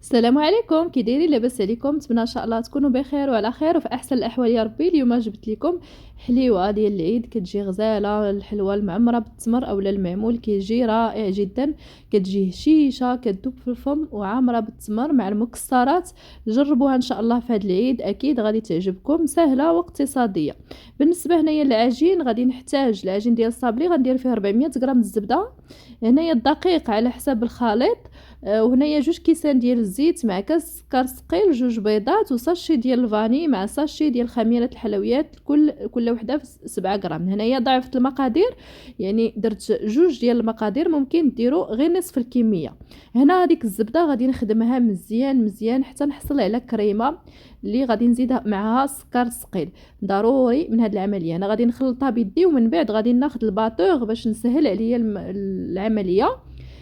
السلام عليكم، كي دايرين؟ لاباس عليكم؟ نتمنى ان شاء الله تكونوا بخير وعلى خير وفي احسن الاحوال يا ربي. اليوم جبت لكم حليوه ديال العيد، كتجي غزاله الحلوه المعمره بالتمر اولا المعمول، كيجي رائع جدا. كتجي هشيشه كتذوب في الفم وعامره بالتمر مع المكسرات. جربوها ان شاء الله في هذا العيد، اكيد غادي تعجبكم، سهله واقتصاديه. بالنسبه هنايا للعجين غادي نحتاج العجين ديال الصابلي، غندير فيه 400 غرام الزبده. هنايا الدقيق على حسب الخليط. وهنايا 2 كيسان ديال الزيت مع كاس سكر ثقيل، 2 بيضات وساشي ديال الفاني مع ساشي ديال خميره الحلويات، كل وحده في 7 غرام. هنايا ضاعفت المقادير، يعني درت 2 ديال المقادير، ممكن ديروا غير نصف الكميه. هنا هذيك الزبده غادي نخدمها مزيان مزيان حتى نحصل على كريمه اللي غادي نزيدها معها سكر ثقيل. ضروري من هذه العمليه. انا غادي نخلطها بيدي ومن بعد غادي ناخذ الباتور باش نسهل عليا العمليه،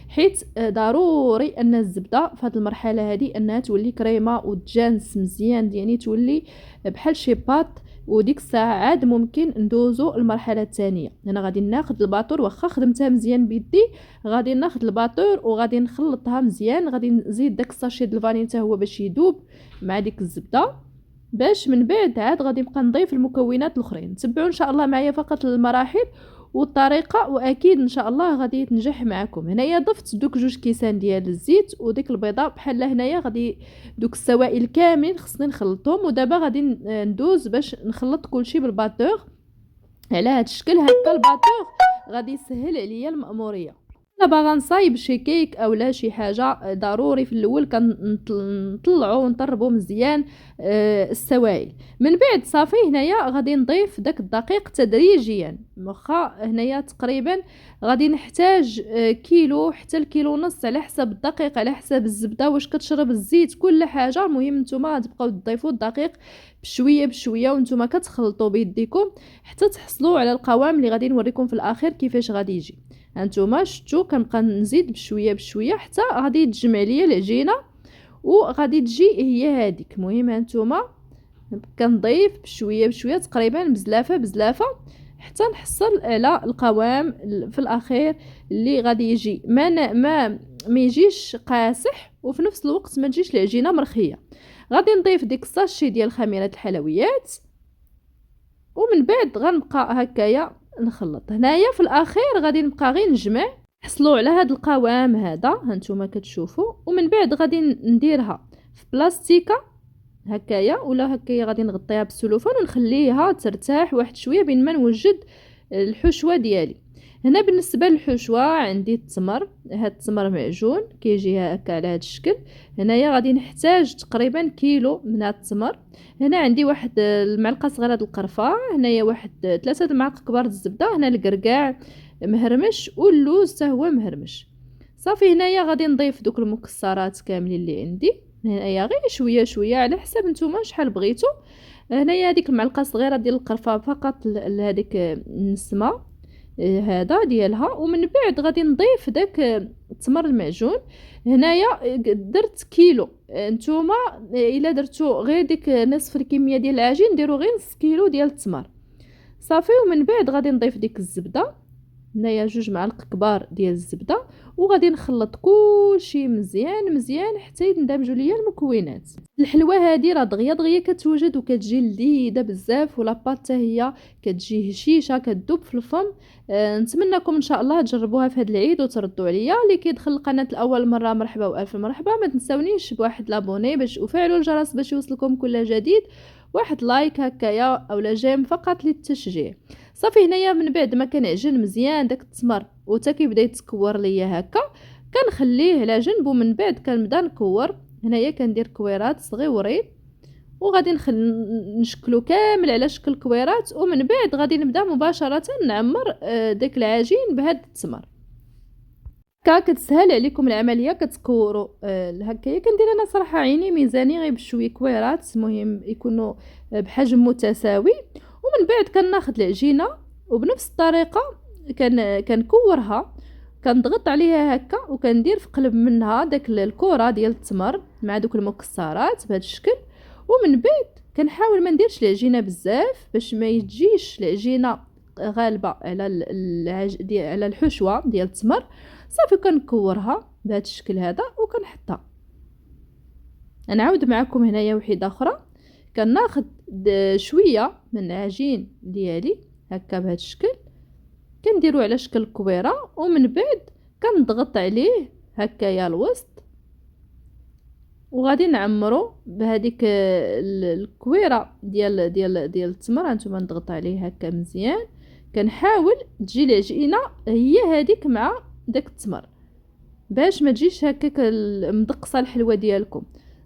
حيت ضروري ان الزبده في هذه المرحله هذه انها تولي كريمه وتجانس مزيان، يعني تولي بحال شي باط. وديك الساعه عاد ممكن ندوزو المرحله الثانيه. انا غادي ناخذ الباتور، واخا خدمتها مزيان بيدي، غادي ناخذ الباتور وغادي نخلطها مزيان. غادي نزيد داك الساشي د الفاني حتى هو باش يذوب مع ديك الزبده، باش من بعد عاد غادي نبقى نضيف المكونات الاخرين. تبعوا ان شاء الله معايا فقط المراحل والطريقه، واكيد ان شاء الله غادي تنجح معكم. هنايا ضفت دوك 2 كيسان ديال الزيت وديك البيضه بحال هنايا، غادي دوك السوائل كاملين خصني نخلطهم. ودابا غادي ندوز باش نخلط كلشي بالباتور على هذا الشكل. هكا الباتور غادي يسهل عليا المأموريه. انا باغا نصايب شي كيك اولا شي حاجه، ضروري في الاول كنطلعوا ونطربوا مزيان السوائل. من بعد صافي هنايا غادي نضيف داك الدقيق تدريجيا. واخا هنايا تقريبا غادي نحتاج كيلو حتى الكيلو ونص، على حسب الدقيق على حسب الزبده واش كتشرب الزيت، كل حاجه. المهم نتوما تبقاو تضيفوا الدقيق بشويه بشويه وانتوما كتخلطوا بيديكم حتى تحصلوا على القوام اللي غادي نوريكم في الاخير كيفاش غادي يجي. هانتوما شفتوا كنبقى نزيد بشويه بشويه حتى غادي تجمع ليا العجينه وغادي تجي هي هذيك. المهم هانتوما كنضيف بشويه بشويه تقريبا بزلافه بزلافه حتى نحصل على القوام في الاخير اللي غادي يجي ما يجيش قاصح، وفي نفس الوقت ما تجيش العجينه مرخيه. غادي نضيف ديك الساشي ديال خميره الحلويات ومن بعد غنبقى هكايا نخلط. هنايا في الاخير غادي نبقى غير نجمع حصلوا على هذا القوام هذا هانتوما كتشوفوا. ومن بعد غادي نديرها في بلاستيكه هكايا ولا هكايا، غادي نغطيها بالسلوفان ونخليها ترتاح واحد شويه بين ما نوجد الحشوه ديالي. هنا بالنسبه للحشوه عندي التمر، هاد التمر معجون كيجي هكا على هاد الشكل. هنايا غادي نحتاج تقريبا كيلو من هاد التمر. هنا عندي واحد المعلقه صغيره د القرفه، هنايا واحد 3 المعالق كبار د الزبده، هنا الكركاع مهرمش واللوز حتى هو مهرمش. صافي هنايا غادي نضيف دوك المكسرات كاملين اللي عندي. هنايا غير شويه شويه على حسب نتوما شحال بغيتو. هنايا هذيك المعلقه صغيره ديال القرفه فقط لهذيك النسمه هذا ديالها. ومن بعد غادي نضيف داك التمر المعجون. هنايا درت كيلو، نتوما الا درتو غير ديك نصف الكميه ديال العجين ديروا غير نص كيلو ديال التمر صافي. ومن بعد غادي نضيف ديك الزبده، هنايا 2 معالق كبار ديال الزبده، وغادي نخلط كلشي مزيان مزيان حتى يندمجوا ليا المكونات. الحلوه هذه راه دغيا دغيا كتوجد وكتجي لذيذه بزاف، ولا بات حتى هي كتجي هشيشه كتذوب في الفم. نتمنىكم ان شاء الله تجربوها في هذا العيد وتردوا عليا. اللي كيدخل القناه لاول مره مرحبا والف مرحبا، ما تنساونيش بواحد لابوني باش وفعلوا الجرس باش يوصلكم كل جديد، واحد لايك هكايا اولا جيم فقط للتشجيع. صافي هنايا من بعد ما كنعجن مزيان داك التمر وتا كيبدا يتكور ليا هكا كنخليه على جنب. ومن بعد كنبدا نكور. هنايا كندير كويرات صغيورين وغادي نشكلو كامل على شكل كويرات. ومن بعد غادي نبدا مباشره نعمر داك العجين بهاد التمر. هكا كتسهل عليكم العمليه، كتكوروا هكايا. كندير انا صراحه عيني ميزاني غير بشويه كويرات، المهم يكونوا بحجم متساوي. ومن بعد كناخذ العجينه وبنفس الطريقه كنكورها، كنضغط عليها هكا وكندير في قلب منها داك الكره ديال التمر مع دوك المكسرات بهذا الشكل. ومن بعد كنحاول ما نديرش العجينه بزاف باش ما يجيش العجينه غالبه على على الحشوه ديال التمر. صافي كنكورها بهذا الشكل هذا وكنحطها. نعاود معكم هنايا وحده اخرى. كناخد شويه من العجين ديالي هكا بهذا الشكل، كنديرو على شكل كويره، ومن بعد كنضغط عليه هكايا الوسط، وغادي نعمرو بهذيك الكويره ديال التمر. هانتوما نضغط عليه هكا مزيان، كنحاول تجي العجينه هي هذيك مع داك التمر باش ما تجيش هكاك مدقصه الحلوه ديالكم.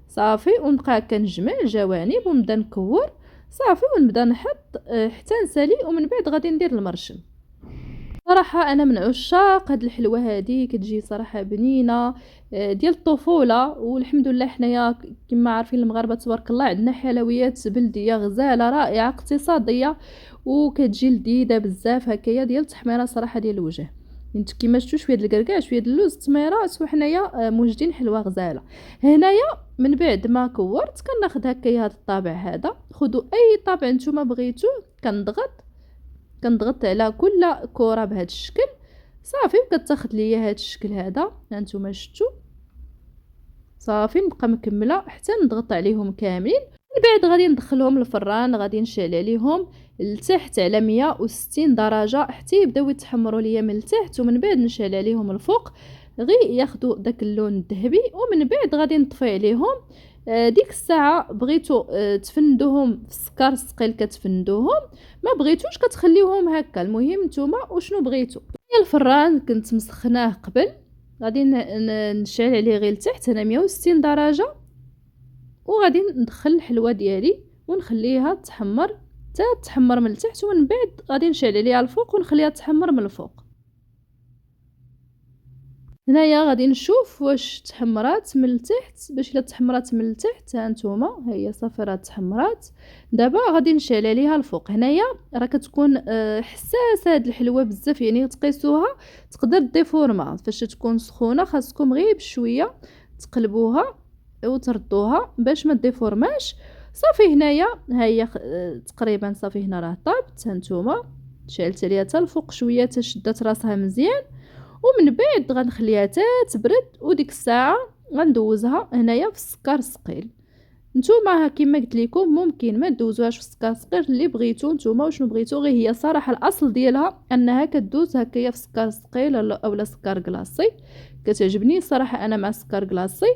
صافي، ونبقى هكا نجمع الجوانب ونبدا نكور. صافي، ونبدا نحط حتى نسالي، ومن بعد غادي ندير المرشم. صراحه انا من عشاق هاد الحلوه هادي، كتجي صراحه بنينه ديال الطفوله. والحمد لله حنايا كما عارفين المغاربه تبارك الله عندنا حلويات بلديه غزاله رائعه اقتصاديه، وكتجي لذيذه بزاف هكايا ديال التحميره صراحه ديال الوجه. انت كيما شفتوا شويه ديال الكركاع شويه ديال اللوز التميرات، وحنايا موجدين حلوه غزاله. هنايا من بعد ما كورت كناخذ هكايا هذا الطابع هذا. خذوا اي طابع نتوما بغيتوه، كنضغط على كل كره بهذا الشكل. صافي، وكتاخذ ليا هذا الشكل هذا هانتوما شفتوا. صافي، نبقى مكمله حتى نضغط عليهم كاملين. من بعد غادي ندخلهم للفران، غادي نشعل عليهم لتحت على 160 درجه حتى يبداو يتحمروا ليا من التحت، ومن بعد نشعل عليهم الفوق غير ياخذوا داك اللون الذهبي، ومن بعد غادي نطفي عليهم. ديك الساعه بغيتو تفندوهم في السكر الثقيل كتفندوهم، ما بغيتوش كتخليوهم هكا. المهم نتوما وشنو بغيتو. الفران كنت مسخناه قبل، غادي نشعل عليه غير لتحت هنا 160 درجه، وغادي ندخل الحلوه ديالي ونخليها تحمر حتى تحمر من التحت، ومن بعد غادي نشعل عليها الفوق ونخليها تحمر من الفوق. هنايا غادي نشوف واش تحمرات من التحت. باش الا تحمرات من التحت هانتوما هي صافي راه تحمرات. دابا غادي نشعل عليها الفوق. هنايا راه كتكون حساسه هاد الحلوه بزاف، يعني تقيسوها تقدر ديفورما. فاش تكون سخونه خاصكم غير بشويه تقلبوها وتردوها باش ما ديفورماش. صافي، هنايا ها هي تقريبا صافي. هنا راه طابت هانتوما، شعلت عليها حتى الفوق شويه حتى شدات راسها مزيان، ومن بعد غنخليها حتى تبرد، وديك الساعه غندوزها هنايا في السكر الثقيل. نتوما كما قلت لكم ممكن ما دوزوهاش في السكر الثقيل اللي بغيتو نتوما وشنو بغيتو، غير هي صراحه الاصل ديالها انها كدوز هكايا في السكر الثقيل اولا سكر كلاصي. كتعجبني صراحه انا مع السكر كلاصي.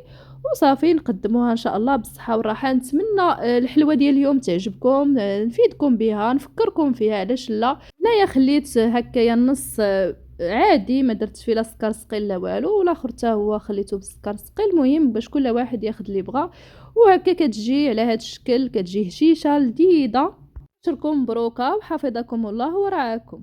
وصافي نقدموها ان شاء الله بالصحه والراحه. نتمنى الحلوه ديال اليوم تعجبكم، نفيدكم بها، نفكركم فيها علاش لا. هنايا خليت هكايا النص عادي، ما درت فيه لا سكر ثقيل لا والو، والاخر حتى هو خليته بالسكر ثقيل. المهم باش كل واحد ياخذ اللي بغا، وهكا كتجي على هذا الشكل، كتجي هشيشه لذيذه. نشكركم مبروكه وحفظكم الله ورعاكم.